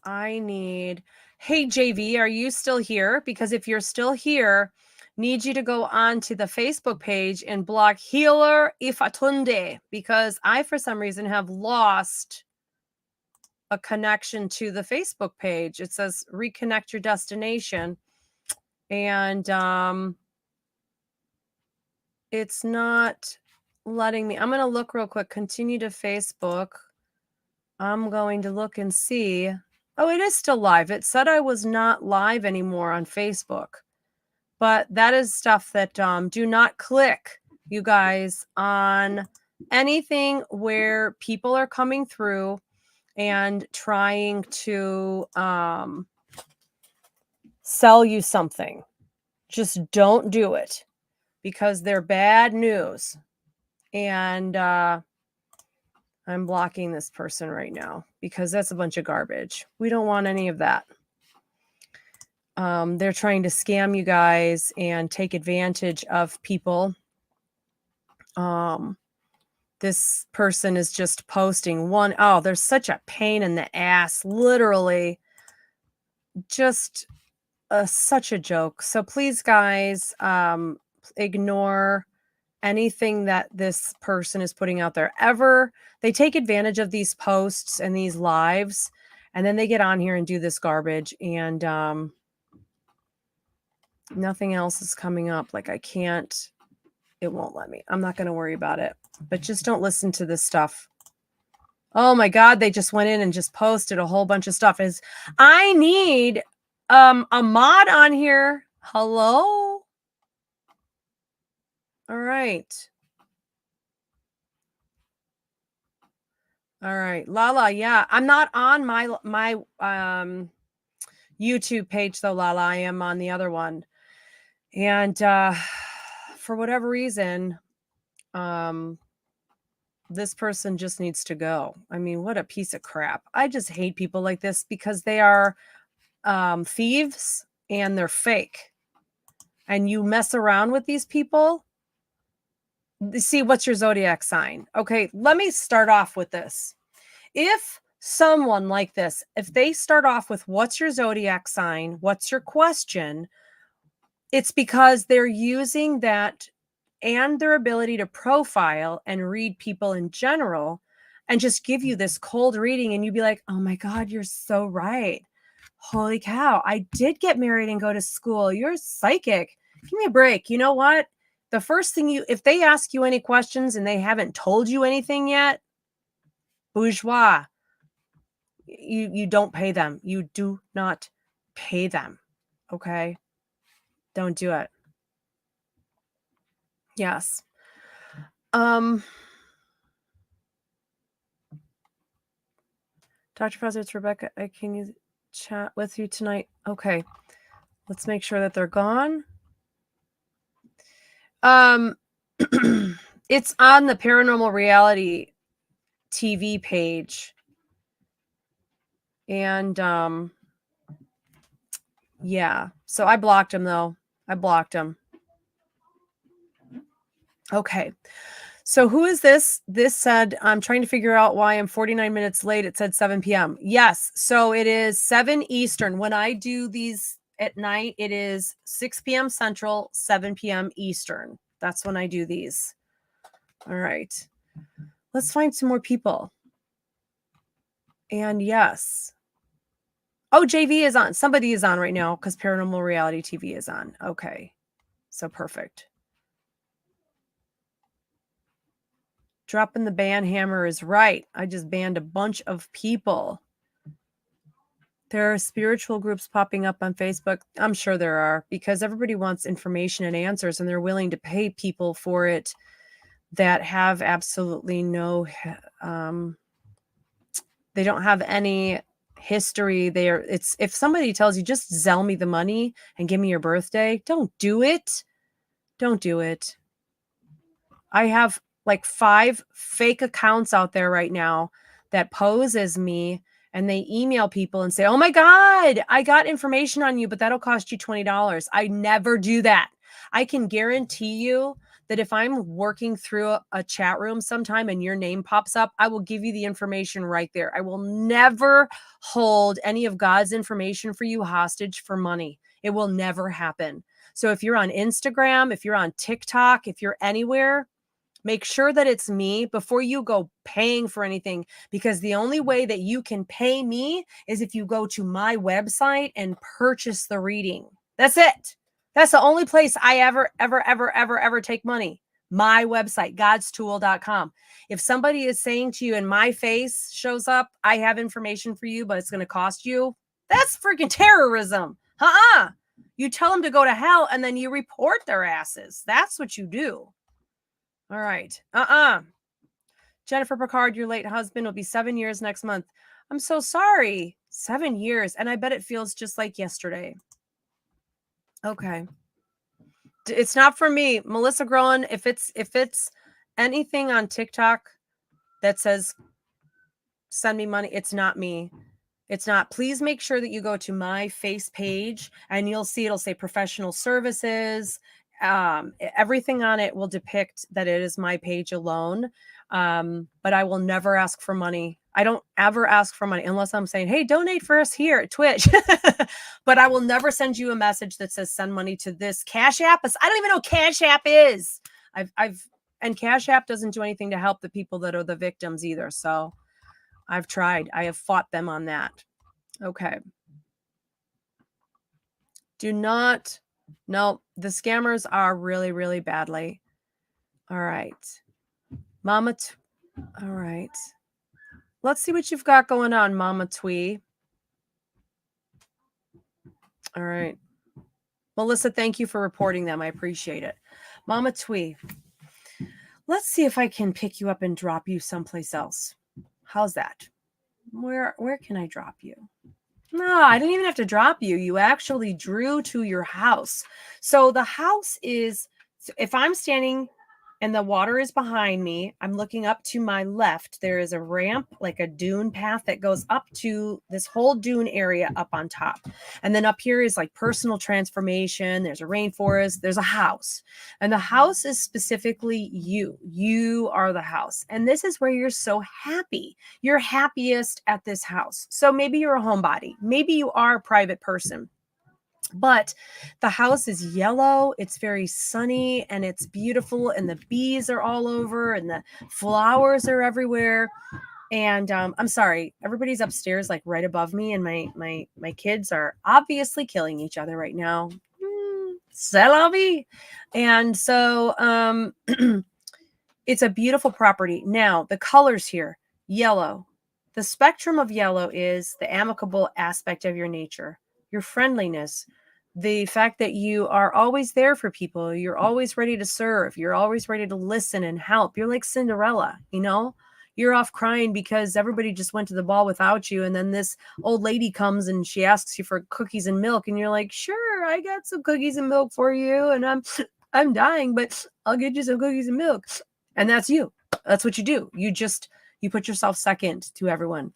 I need, hey, JV, are you still here? Because if you're still here, need you to go on to the Facebook page and block Healer Ifatunde, because I, for some reason, have lost a connection to the Facebook page. It says reconnect your destination. And it's not letting me. I'm going to look real quick. Continue to Facebook. I'm going to look and see. Oh, it is still live. It said I was not live anymore on Facebook. But that is stuff that do not click, you guys, on anything where people are coming through and trying to sell you something. Just don't do it because they're bad news. And I'm blocking this person right now because that's a bunch of garbage. We don't want any of that. They're trying to scam you guys and take advantage of people. This person is just posting one. Oh, there's such a pain in the ass, literally. Just such a joke. So please, guys, ignore anything that this person is putting out there. They take advantage of these posts and these lives, and then they get on here and do this garbage, and nothing else is coming up. Like, it won't let me. I'm not going to worry about it, but just don't listen to this stuff. Oh my God, they just went in and just posted a whole bunch of stuff. I need a mod on here. Hello? All right. All right. Lala, yeah. I'm not on my YouTube page though, Lala. I am on the other one. And for whatever reason, this person just needs to go. I mean, what a piece of crap. I just hate people like this because they are thieves and they're fake. And you mess around with these people. See, what's your zodiac sign? Okay, let me start off with this. If someone like this, if they start off with what's your zodiac sign, what's your question, it's because they're using that and their ability to profile and read people in general and just give you this cold reading. And you'd be like, oh my God, you're so right. Holy cow, I did get married and go to school. You're psychic. Give me a break. You know what? The first thing if they ask you any questions and they haven't told you anything yet, bourgeois, you don't pay them. You do not pay them. Okay? Don't do it. Yes. Dr. Fauci, it's Rebecca. Can you chat with you tonight? Okay. Let's make sure that they're gone. It's on the Paranormal Reality TV page. And yeah. So I blocked him though. I blocked him. Okay. So who is this? This said, I'm trying to figure out why I'm 49 minutes late. It said 7 p.m. Yes. So it is 7 Eastern. When I do these at night, it is 6 p.m. Central, 7 p.m. Eastern. That's when I do these. All right. Let's find some more people. And yes. Oh, JV is on. Somebody is on right now because Paranormal Reality TV is on. Okay. So perfect. Dropping the ban hammer is right. I just banned a bunch of people. There are spiritual groups popping up on Facebook. I'm sure there are because everybody wants information and answers and they're willing to pay people for it that have absolutely no, they don't have any history there. If somebody tells you just sell me the money and give me your birthday, don't do it. Don't do it. I have like 5 fake accounts out there right now that pose as me and they email people and say, oh my God, I got information on you, but that'll cost you $20. I never do that. I can guarantee you that if I'm working through a chat room sometime and your name pops up, I will give you the information right there. I will never hold any of God's information for you hostage for money. It will never happen. So if you're on Instagram, if you're on TikTok, if you're anywhere, make sure that it's me before you go paying for anything, because the only way that you can pay me is if you go to my website and purchase the reading. That's it. That's the only place I ever take money. My website, godstool.com. If somebody is saying to you and my face shows up, I have information for you, but it's going to cost you, that's freaking terrorism. You tell them to go to hell and then you report their asses. That's what you do. All right. Jennifer Picard, your late husband will be 7 years next month. I'm so sorry. 7 years. And I bet it feels just like yesterday. Okay. It's not for me. Melissa Groen, if it's anything on TikTok that says send me money, it's not me. It's not. Please make sure that you go to my face page and you'll see it'll say professional services. Everything on it will depict that it is my page alone. But I will never ask for money. I don't ever ask for money unless I'm saying, hey, donate for us here at Twitch. But I will never send you a message that says send money to this Cash App. I don't even know what Cash App is. And Cash App doesn't do anything to help the people that are the victims either. So I've tried. I have fought them on that. Okay. No, the scammers are really, really badly. All right. Mama. All right. Let's see what you've got going on, Mama Twee. All right. Melissa, thank you for reporting them. I appreciate it. Mama Twee. Let's see if I can pick you up and drop you someplace else. How's that? Where can I drop you? No, I didn't even have to drop you. You actually drew to your house. So the house is, if I'm standing and the water is behind me, I'm looking up to my left. There is a ramp, like a dune path that goes up to this whole dune area up on top. And then up here is like personal transformation. There's a rainforest. There's a house. And the house is specifically you. You are the house. And this is where you're so happy. You're happiest at this house. So maybe you're a homebody. Maybe you are a private person. But the house is yellow, it's very sunny, and it's beautiful, and the bees are all over, and the flowers are everywhere. And I'm sorry, everybody's upstairs, like right above me, and my kids are obviously killing each other right now. C'est la vie. And so it's a beautiful property. Now, the colors here, yellow. The spectrum of yellow is the amicable aspect of your nature, your friendliness, the fact that you are always there for people. You're always ready to serve. You're always ready to listen and help. You're like Cinderella, you know? You're off crying because everybody just went to the ball without you. And then this old lady comes and she asks you for cookies and milk. And you're like, sure, I got some cookies and milk for you. And I'm dying, but I'll get you some cookies and milk. And that's you. That's what you do. You put yourself second to everyone.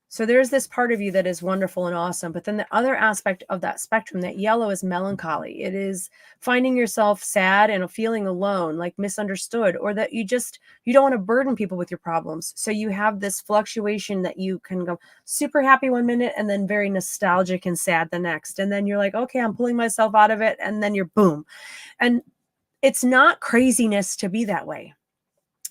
So there's this part of you that is wonderful and awesome. But then the other aspect of that spectrum, that yellow, is melancholy. It is finding yourself sad and feeling alone, like misunderstood, or that you don't want to burden people with your problems. So you have this fluctuation that you can go super happy one minute and then very nostalgic and sad the next. And then you're like, okay, I'm pulling myself out of it. And then you're boom. And it's not craziness to be that way.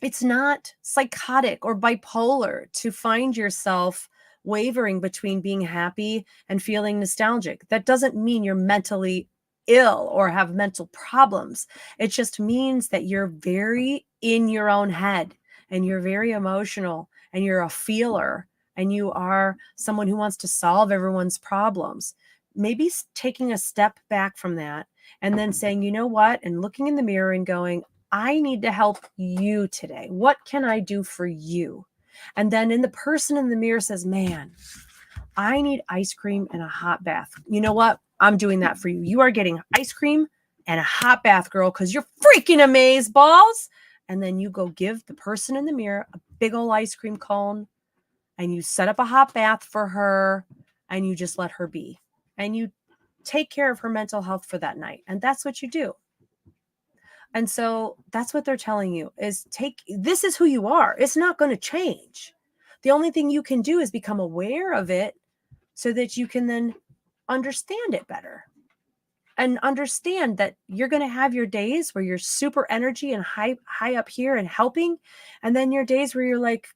It's not psychotic or bipolar to find yourself wavering between being happy and feeling nostalgic. That doesn't mean you're mentally ill or have mental problems. It just means that you're very in your own head and you're very emotional and you're a feeler and you are someone who wants to solve everyone's problems. Maybe taking a step back from that and then saying, you know what, and looking in the mirror and going, I need to help you today. What can I do for you? And then the person in the mirror says, man, I need ice cream and a hot bath. You know what? I'm doing that for you. You are getting ice cream and a hot bath, girl, because you're freaking amazed balls. And then you go give the person in the mirror a big old ice cream cone and you set up a hot bath for her and you just let her be. And you take care of her mental health for that night. And that's what you do. And so that's what they're telling you is this is who you are. It's not going to change. The only thing you can do is become aware of it so that you can then understand it better and understand that you're going to have your days where you're super energy and high up here and helping. And then your days where you're like,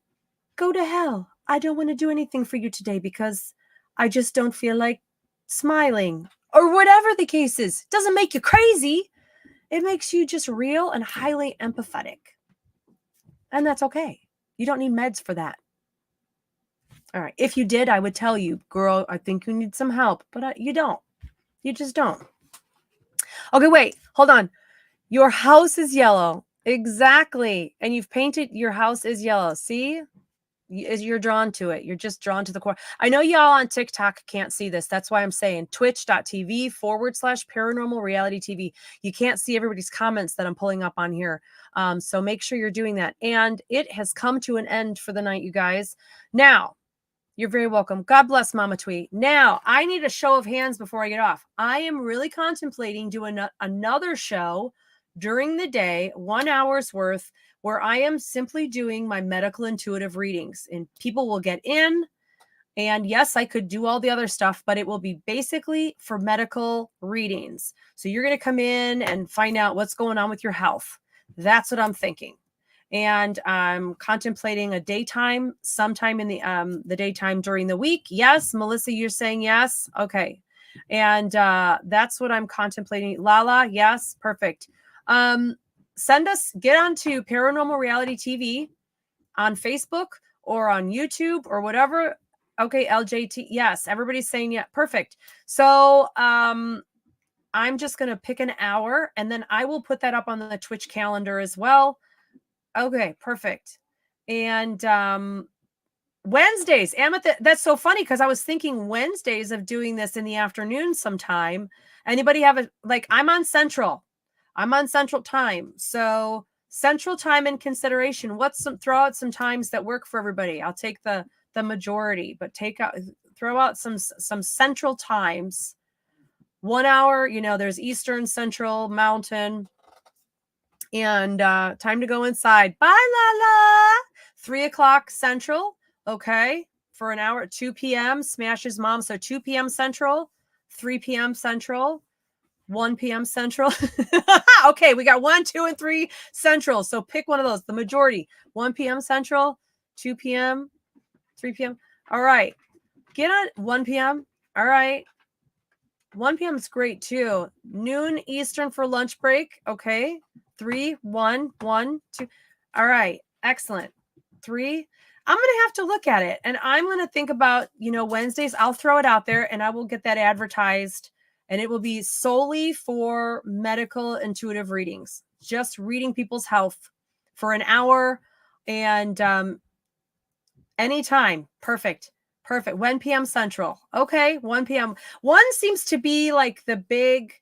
go to hell. I don't want to do anything for you today because I just don't feel like smiling or whatever the case is. It doesn't make you crazy. It makes you just real and highly empathetic. And that's okay. You don't need meds for that. All right. If you did, I would tell you, girl, I think you need some help. But you don't. You just don't. Okay, wait, hold on. Your house is yellow. Exactly. And you've painted your house is yellow. See? You're drawn to it. You're just drawn to the core. I know y'all on TikTok can't see this. That's why I'm saying twitch.tv/paranormal reality TV. You can't see everybody's comments that I'm pulling up on here. So make sure you're doing that. And it has come to an end for the night, you guys. Now, you're very welcome. God bless Mama Tweet. Now, I need a show of hands before I get off. I am really contemplating doing another show during the day, 1 hour's worth, where I am simply doing my medical intuitive readings. And people will get in. And yes, I could do all the other stuff, but it will be basically for medical readings. So you're going to come in and find out what's going on with your health. That's what I'm thinking. And I'm contemplating a daytime, sometime in the daytime during the week. Yes, Melissa, you're saying yes. Okay. And that's what I'm contemplating. Lala, yes, perfect. Get onto Paranormal Reality TV on Facebook or on YouTube or whatever. Okay, LJT, yes, everybody's saying yeah, perfect. So I'm just gonna pick an hour and then I will put that up on the Twitch calendar as well. Okay, perfect. And Wednesdays, Amethyst, that's so funny because I was thinking Wednesdays of doing this in the afternoon sometime. Anybody have I'm on Central. I'm on Central Time. So Central Time in consideration. Throw out some times that work for everybody. I'll take the majority, but throw out some Central times. 1 hour, there's Eastern, Central, Mountain. And time to go inside. Bye, Lala. 3 o'clock Central. Okay. For an hour at 2 p.m. Smash's mom. So 2 p.m. Central, 3 p.m. Central, 1 p.m. Central. Okay. We got 1, 2, and 3 Central. So pick one of those. The majority. 1 p.m. Central, 2 p.m., 3 p.m. All right. Get on 1 p.m. All right. 1 p.m. is great too. Noon Eastern for lunch break. Okay. 3, 1, 1, 2. All right. Excellent. 3. I'm going to have to look at it and I'm going to think about, Wednesdays. I'll throw it out there and I will get that advertised and it will be solely for medical intuitive readings, just reading people's health for an hour and anytime. Perfect. 1 p.m. Central. Okay. 1 p.m. 1 seems to be like the big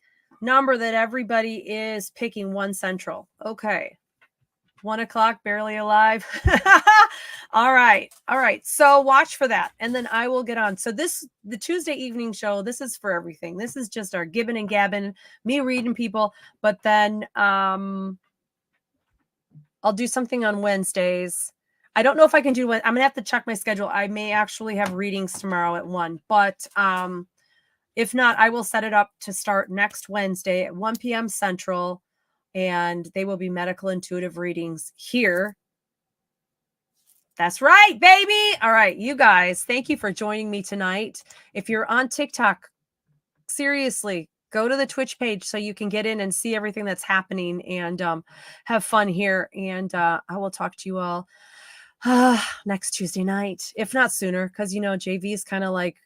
number that everybody is picking. 1 Central. Okay. 1 o'clock, barely alive. All right. So watch for that. And then I will get on. So the Tuesday evening show, this is for everything. This is just our gibbing and gabbing, me reading people. But then I'll do something on Wednesdays. I don't know if I can do I'm going to have to check my schedule. I may actually have readings tomorrow at 1, but if not, I will set it up to start next Wednesday at 1 p.m. Central, and they will be medical intuitive readings here. That's right, baby. All right, you guys, thank you for joining me tonight. If you're on TikTok, seriously, go to the Twitch page so you can get in and see everything that's happening and have fun here. And I will talk to you all next Tuesday night, if not sooner, because JV is kind of like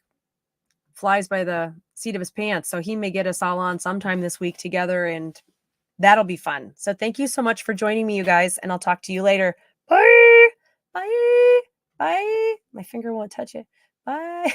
flies by the seat of his pants, so he may get us all on sometime this week together, and that'll be fun. So thank you so much for joining me, you guys, and I'll talk to you later. Bye. My finger won't touch it. Bye.